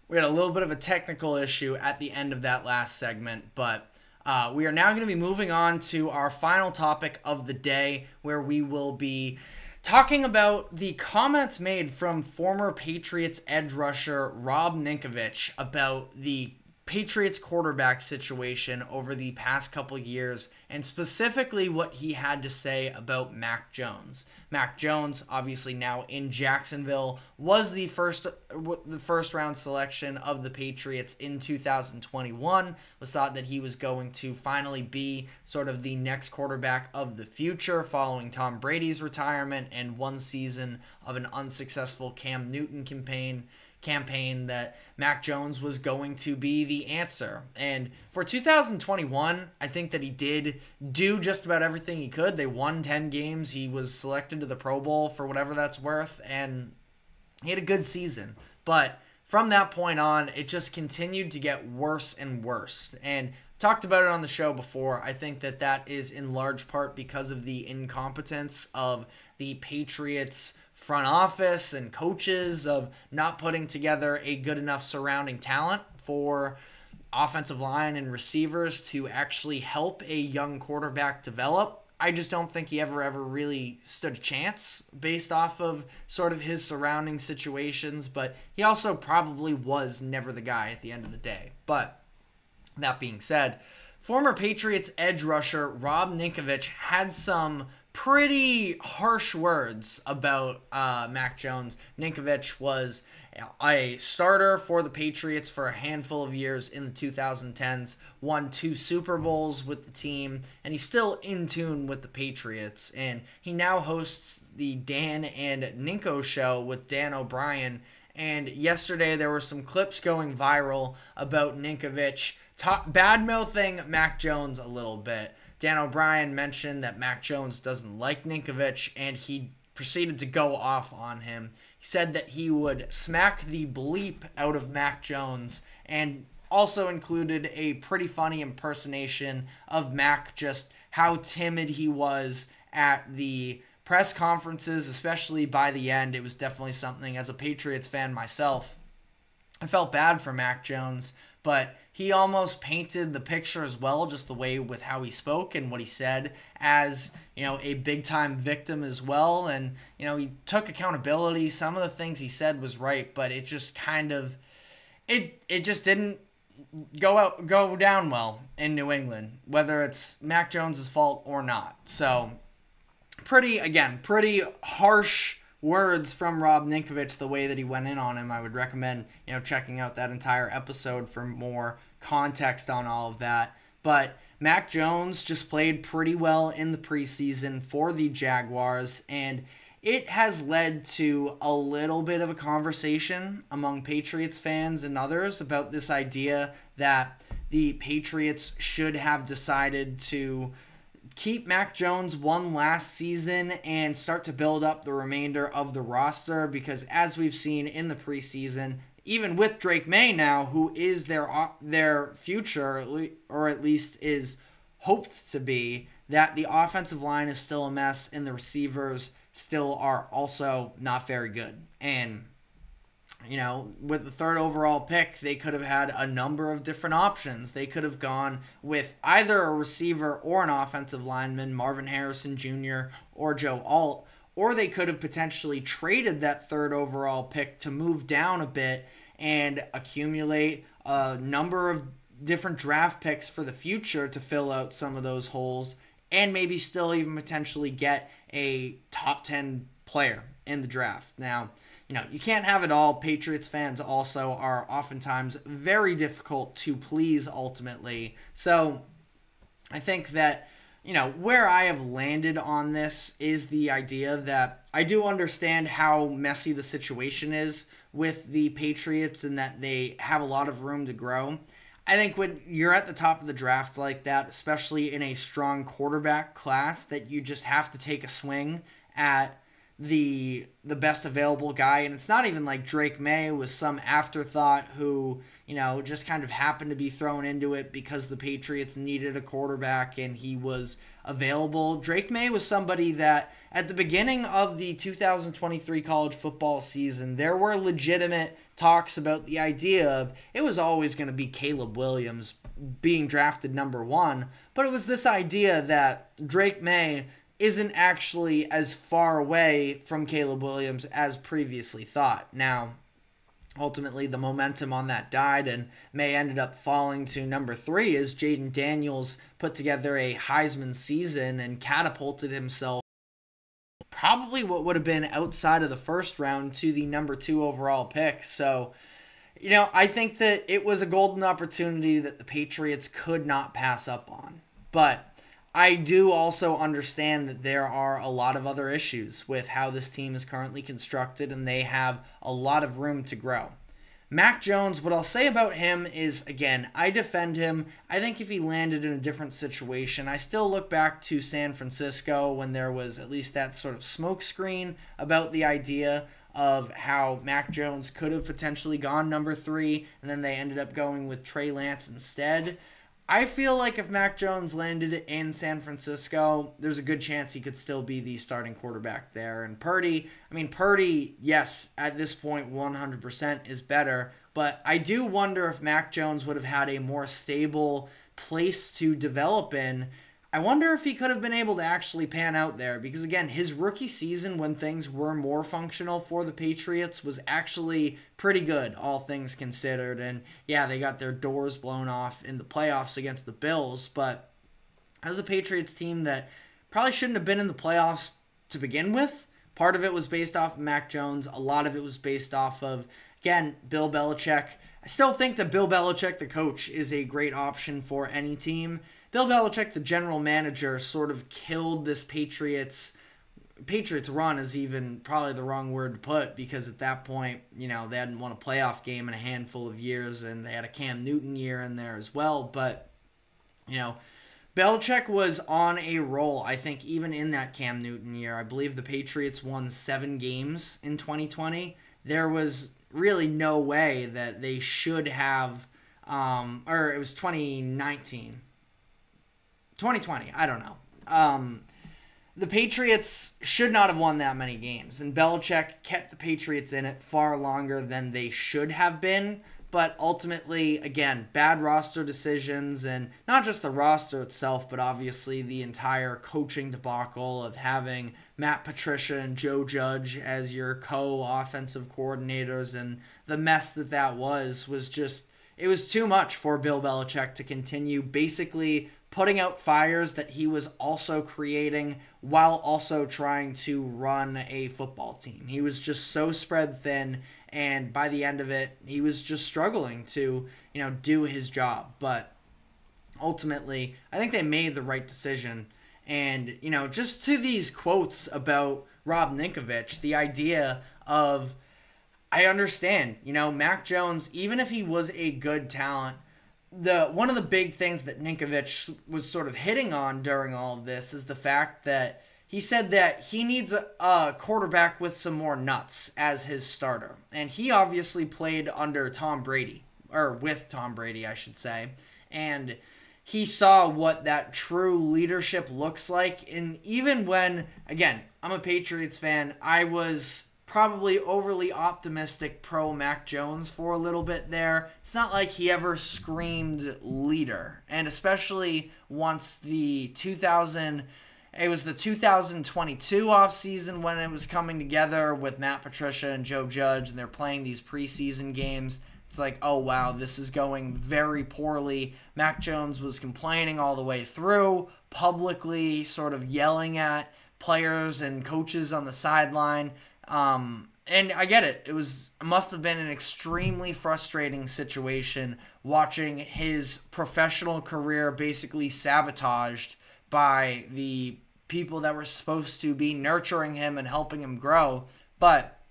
We had a little bit of a technical issue at the end of that last segment, but we are now going to be moving on to our final topic of the day, where we will be talking about the comments made from former Patriots edge rusher Rob Ninkovich about the Patriots quarterback situation over the past couple years, and specifically what he had to say about Mac Jones. Mac Jones, obviously now in Jacksonville, was the first round selection of the Patriots in 2021. Was thought that he was going to finally be sort of the next quarterback of the future following Tom Brady's retirement and one season of an unsuccessful Cam Newton campaign that Mac Jones was going to be the answer. And for 2021, I think that he did do just about everything he could. They won 10 games. He was selected to the Pro Bowl for whatever that's worth, and he had a good season. But from that point on, it just continued to get worse and worse. And talked about it on the show before. I think that that is in large part because of the incompetence of the Patriots front office and coaches, of not putting together a good enough surrounding talent for offensive line and receivers to actually help a young quarterback develop. I just don't think he ever really stood a chance based off of sort of his surrounding situations, but he also probably was never the guy at the end of the day. But that being said, former Patriots edge rusher Rob Ninkovich had some pretty harsh words about Mac Jones. Ninkovich was a starter for the Patriots for a handful of years in the 2010s, won 2 Super Bowls with the team, and he's still in tune with the Patriots. And he now hosts the Dan and Ninko show with Dan O'Brien. And yesterday there were some clips going viral about Ninkovich bad-mouthing Mac Jones a little bit. Dan O'Brien mentioned that Mac Jones doesn't like Ninkovich, and he proceeded to go off on him. He said that he would smack the bleep out of Mac Jones, and also included a pretty funny impersonation of Mac, just how timid he was at the press conferences, especially by the end. It was definitely something, as a Patriots fan myself, I felt bad for Mac Jones, but he almost painted the picture as well, just the way with how he spoke and what he said, as, a big-time victim as well. And, he took accountability. Some of the things he said was right, but it just kind of, it just didn't go down well in New England, whether it's Mac Jones' fault or not. So, pretty harsh words from Rob Ninkovich, the way that he went in on him. I would recommend, checking out that entire episode for more context on all of that. But Mac Jones just played pretty well in the preseason for the Jaguars, and it has led to a little bit of a conversation among Patriots fans and others about this idea that the Patriots should have decided to keep Mac Jones one last season and start to build up the remainder of the roster, because as we've seen in the preseason, even with Drake May now, who is their future, or at least is hoped to be, that the offensive line is still a mess and the receivers still are also not very good. And with the 3rd overall pick, they could have had a number of different options. They could have gone with either a receiver or an offensive lineman, Marvin Harrison Jr. or Joe Alt, or they could have potentially traded that 3rd overall pick to move down a bit and accumulate a number of different draft picks for the future to fill out some of those holes, and maybe still even potentially get a top 10 player in the draft. Now, you can't have it all. Patriots fans also are oftentimes very difficult to please ultimately. So I think that, where I have landed on this is the idea that I do understand how messy the situation is with the Patriots and that they have a lot of room to grow. I think when you're at the top of the draft like that, especially in a strong quarterback class, that you just have to take a swing at the best available guy. And it's not even like Drake May was some afterthought who, just kind of happened to be thrown into it because the Patriots needed a quarterback and he was available. Drake May was somebody that at the beginning of the 2023 college football season, there were legitimate talks about the idea of it was always going to be Caleb Williams being drafted number 1, but it was this idea that Drake May isn't actually as far away from Caleb Williams as previously thought. Now, ultimately, the momentum on that died, and May ended up falling to number 3 as Jaden Daniels put together a Heisman season and catapulted himself probably what would have been outside of the first round to the number 2 overall pick. So, I think that it was a golden opportunity that the Patriots could not pass up on. But I do also understand that there are a lot of other issues with how this team is currently constructed, and they have a lot of room to grow. Mac Jones, what I'll say about him is, again, I defend him. I think if he landed in a different situation, I still look back to San Francisco when there was at least that sort of smokescreen about the idea of how Mac Jones could have potentially gone number 3, and then they ended up going with Trey Lance instead. I feel like if Mac Jones landed in San Francisco, there's a good chance he could still be the starting quarterback there. And Purdy, yes, at this point 100% is better, but I do wonder if Mac Jones would have had a more stable place to develop in. I wonder if he could have been able to actually pan out there, because again, his rookie season when things were more functional for the Patriots was actually pretty good, all things considered. And yeah, they got their doors blown off in the playoffs against the Bills, but that was a Patriots team that probably shouldn't have been in the playoffs to begin with. Part of it was based off of Mac Jones. A lot of it was based off of, again, Bill Belichick. I still think that Bill Belichick, the coach, is a great option for any team. Bill Belichick, the general manager, sort of killed this Patriots run is even probably the wrong word to put, because at that point, they hadn't won a playoff game in a handful of years, and they had a Cam Newton year in there as well. But, Belichick was on a roll, I think, even in that Cam Newton year. I believe the Patriots won 7 games in 2020. There was really no way that they should have, or it was 2019. 2020, I don't know. The Patriots should not have won that many games, and Belichick kept the Patriots in it far longer than they should have been. But ultimately, again, bad roster decisions, and not just the roster itself, but obviously the entire coaching debacle of having Matt Patricia and Joe Judge as your co-offensive coordinators, and the mess that was just, it was too much for Bill Belichick to continue basically putting out fires that he was also creating while also trying to run a football team. He was just so spread thin, and by the end of it, he was just struggling to, do his job. But ultimately, I think they made the right decision. And, just to these quotes about Rob Ninkovich, the idea of, I understand, Mac Jones, even if he was a good talent, one of the big things that Ninkovich was sort of hitting on during all of this is the fact that he said that he needs a quarterback with some more nuts as his starter. And he obviously played under Tom Brady, or with Tom Brady, I should say. And he saw what that true leadership looks like. And even when, again, I'm a Patriots fan, I was probably overly optimistic pro Mac Jones for a little bit there. It's not like he ever screamed leader. And especially once the 2022 offseason when it was coming together with Matt Patricia and Joe Judge, and they're playing these preseason games. It's like, oh wow, this is going very poorly. Mac Jones was complaining all the way through, publicly sort of yelling at players and coaches on the sideline. And I get it. It must have been an extremely frustrating situation watching his professional career basically sabotaged by the people that were supposed to be nurturing him and helping him grow. But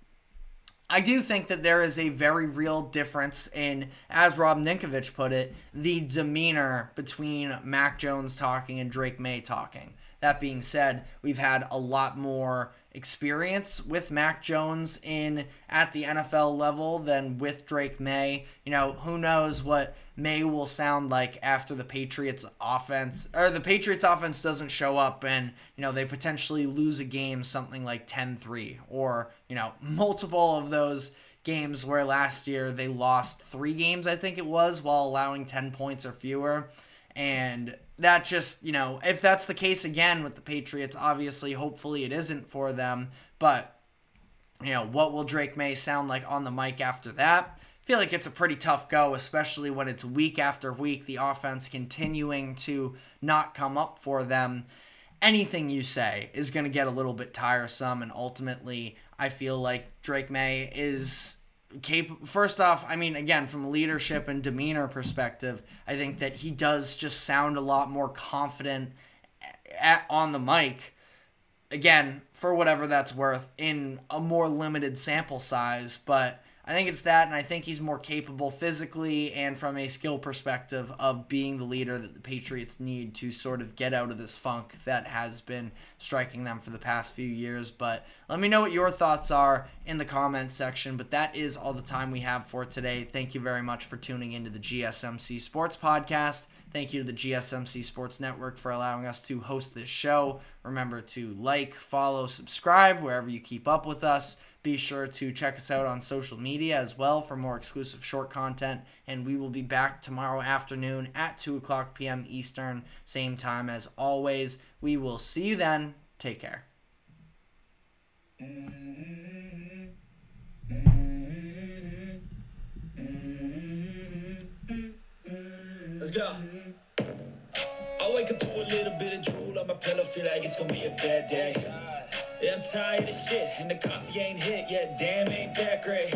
I do think that there is a very real difference in, as Rob Ninkovich put it, the demeanor between Mac Jones talking and Drake May talking. That being said, we've had a lot more experience with Mac Jones at the NFL level than with Drake May. Who knows what May will sound like after the Patriots offense doesn't show up and, they potentially lose a game something like 10-3 or, multiple of those games where last year they lost 3 games, I think it was, while allowing 10 points or fewer. And that just, if that's the case again with the Patriots, obviously, hopefully it isn't for them. But, what will Drake May sound like on the mic after that? I feel like it's a pretty tough go, especially when it's week after week, the offense continuing to not come up for them. Anything you say is going to get a little bit tiresome, and ultimately, I feel like Drake May is capable. First off, again, from a leadership and demeanor perspective, I think that he does just sound a lot more confident on the mic. Again, for whatever that's worth, in a more limited sample size, but I think it's that, and I think he's more capable physically and from a skill perspective of being the leader that the Patriots need to sort of get out of this funk that has been striking them for the past few years. But let me know what your thoughts are in the comments section. But that is all the time we have for today. Thank you very much for tuning into the GSMC Sports Podcast. Thank you to the GSMC Sports Network for allowing us to host this show. Remember to like, follow, subscribe wherever you keep up with us. Be sure to check us out on social media as well for more exclusive short content. And we will be back tomorrow afternoon at 2 o'clock p.m. Eastern, same time as always. We will see you then. Take care. Let's go. I wake up to a little bit of drool on my pillow, feel like it's gonna be a bad day. Yeah, I'm tired of shit, and the coffee ain't hit yet, damn, ain't that great.